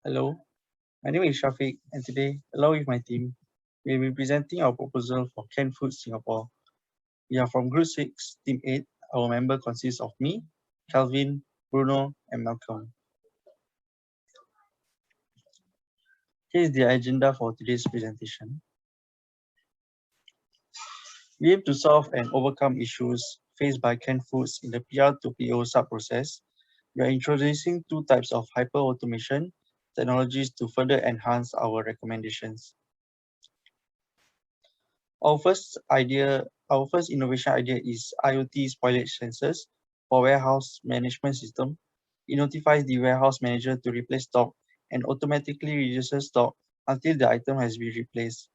Hello, my name is Shafiq, and today, along with my team, we will be presenting our proposal for canned food Singapore. We are from Group 6, Team 8. Our member consists of me, Calvin, Bruno, and Malcolm. Here is the agenda for today's presentation. We aim to solve and overcome issues faced by canned foods in the PR to PO sub-process. We are introducing two types of hyper-automation technologies to further enhance our recommendations. Our first innovation idea is IoT spoilage sensors for warehouse management system. It notifies the warehouse manager to replace stock and automatically reduces stock until the item has been replaced.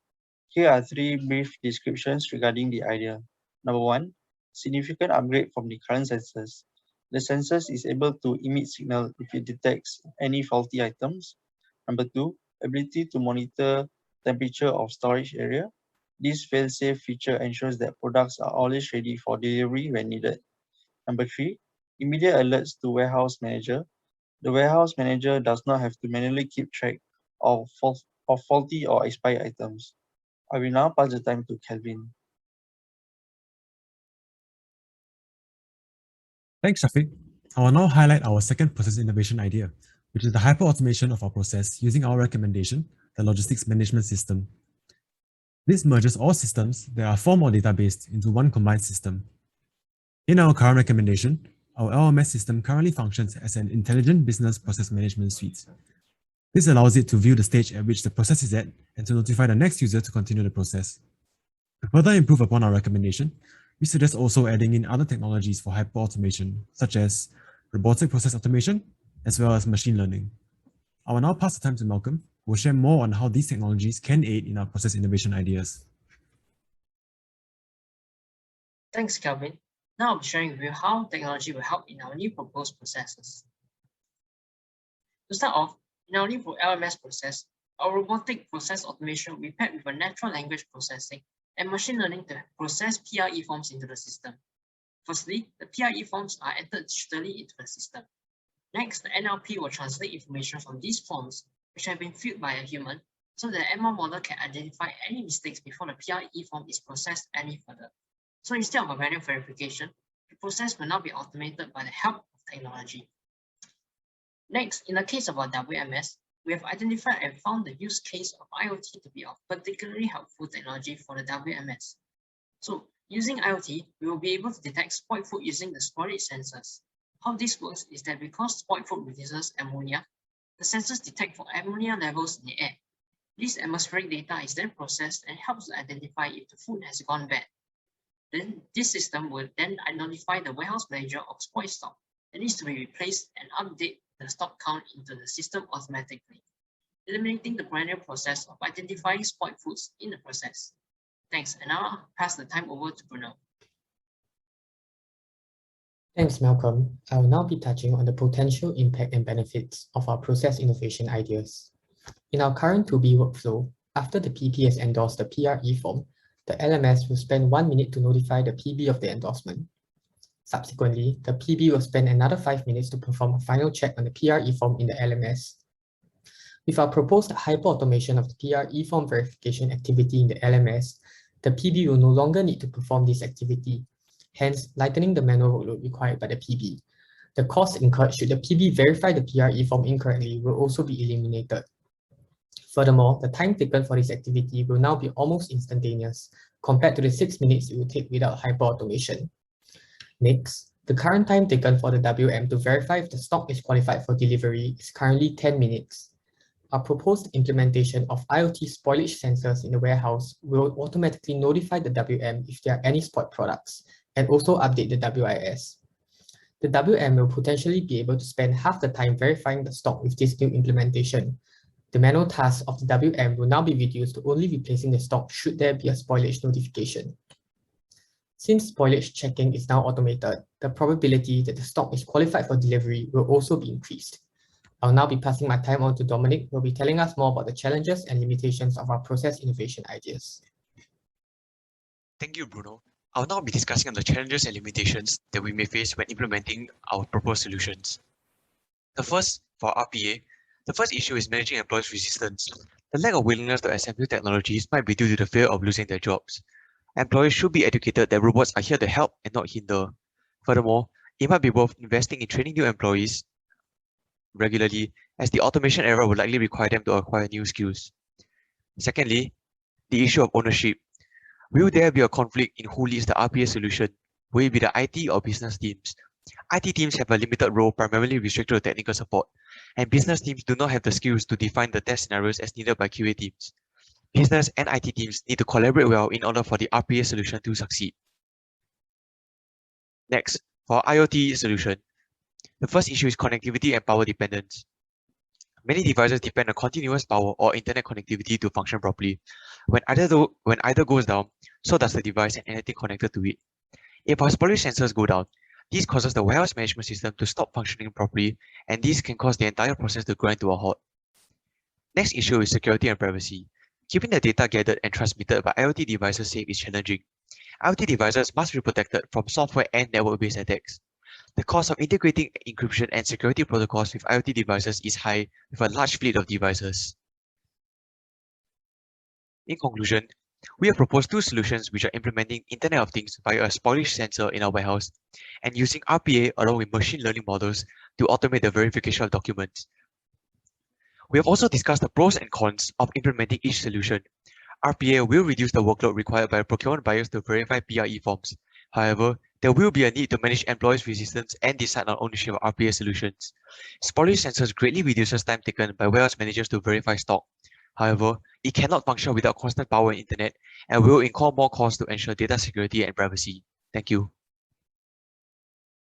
Here are three brief descriptions regarding the idea. Number one, significant upgrade from the current sensors. The sensors is able to emit signal if it detects any faulty items. Number two, ability to monitor temperature of storage area. This fail-safe feature ensures that products are always ready for delivery when needed. Number three, immediate alerts to warehouse manager. The warehouse manager does not have to manually keep track of faulty or expired items. I will now pass the time to Kelvin. Thanks, Shafiq. I will now highlight our second process innovation idea, which is the hyper-automation of our process using our recommendation, the logistics management system. This merges all systems that are form or database into one combined system. In our current recommendation, our LMS system currently functions as an intelligent business process management suite. This allows it to view the stage at which the process is at and to notify the next user to continue the process. To further improve upon our recommendation, we suggest also adding in other technologies for hyper-automation, such as robotic process automation, as well as machine learning. I will now pass the time to Malcolm, who will share more on how these technologies can aid in our process innovation ideas. Thanks, Kelvin. Now I'll be sharing with you how technology will help in our new proposed processes. To start off, in our new LMS process, our robotic process automation will be paired with a natural language processing and machine learning to process PRE forms into the system. Firstly, the PRE forms are entered digitally into the system. Next, the NLP will translate information from these forms, which have been filled by a human, so the ML model can identify any mistakes before the PRE form is processed any further. So instead of a manual verification, the process will now be automated by the help of technology. Next, in the case of our WMS, we have identified and found the use case of IoT to be of particularly helpful technology for the WMS. So using IoT, we will be able to detect spoiled food using the spoilage sensors. How this works is that because spoiled food releases ammonia, the sensors detect for ammonia levels in the air. This atmospheric data is then processed and helps to identify if the food has gone bad. Then this system will then notify the warehouse manager of spoiled stock that needs to be replaced and update the stock count into the system automatically, eliminating the manual process of identifying spoiled foods in the process. Thanks, and now I'll pass the time over to Bruno. Thanks, Malcolm. I will now be touching on the potential impact and benefits of our process innovation ideas. In our current 2B workflow, after the PP has endorsed the PRE form, the LMS will spend 1 minute to notify the PB of the endorsement. Subsequently, the PB will spend another 5 minutes to perform a final check on the PRE form in the LMS. With our proposed hyper-automation of the PRE form verification activity in the LMS, the PB will no longer need to perform this activity, hence lightening the manual workload required by the PB. The cost incurred should the PB verify the PRE form incorrectly will also be eliminated. Furthermore, the time taken for this activity will now be almost instantaneous, compared to the 6 minutes it would take without hyper-automation. Next, the current time taken for the WM to verify if the stock is qualified for delivery is currently 10 minutes. Our proposed implementation of IoT spoilage sensors in the warehouse will automatically notify the WM if there are any spoiled products, and also update the WIS. The WM will potentially be able to spend half the time verifying the stock with this new implementation. The manual task of the WM will now be reduced to only replacing the stock should there be a spoilage notification. Since spoilage checking is now automated, the probability that the stock is qualified for delivery will also be increased. I'll now be passing my time on to Dominic, who will be telling us more about the challenges and limitations of our process innovation ideas. Thank you, Bruno. I'll now be discussing on the challenges and limitations that we may face when implementing our proposed solutions. The first, for RPA, The first issue is managing employees' resistance. The lack of willingness to accept new technologies might be due to the fear of losing their jobs. Employees should be educated that robots are here to help and not hinder. Furthermore, it might be worth investing in training new employees regularly, as the automation era will likely require them to acquire new skills. Secondly, the issue of ownership. Will there be a conflict in who leads the RPA solution? Will it be the IT or business teams? IT teams have a limited role primarily restricted to technical support, and business teams do not have the skills to define the test scenarios as needed by QA teams. Business and IT teams need to collaborate well in order for the RPA solution to succeed. Next, for IoT solution, the first issue is connectivity and power dependence. Many devices depend on continuous power or internet connectivity to function properly. When either goes down, so does the device and anything connected to it. If our storage sensors go down, this causes the warehouse management system to stop functioning properly, and this can cause the entire process to grind to a halt. Next issue is security and privacy. Keeping the data gathered and transmitted by IoT devices safe is challenging. IoT devices must be protected from software and network-based attacks. The cost of integrating encryption and security protocols with IoT devices is high with a large fleet of devices. In conclusion, we have proposed two solutions which are implementing Internet of Things via a spoilage sensor in our warehouse and using RPA along with machine learning models to automate the verification of documents. We have also discussed the pros and cons of implementing each solution. RPA will reduce the workload required by procurement buyers to verify PRE forms. However, there will be a need to manage employees' resistance and decide on ownership of RPA solutions. Spoilage sensors greatly reduces time taken by warehouse managers to verify stock. However, it cannot function without constant power and internet and will incur more costs to ensure data security and privacy. Thank you.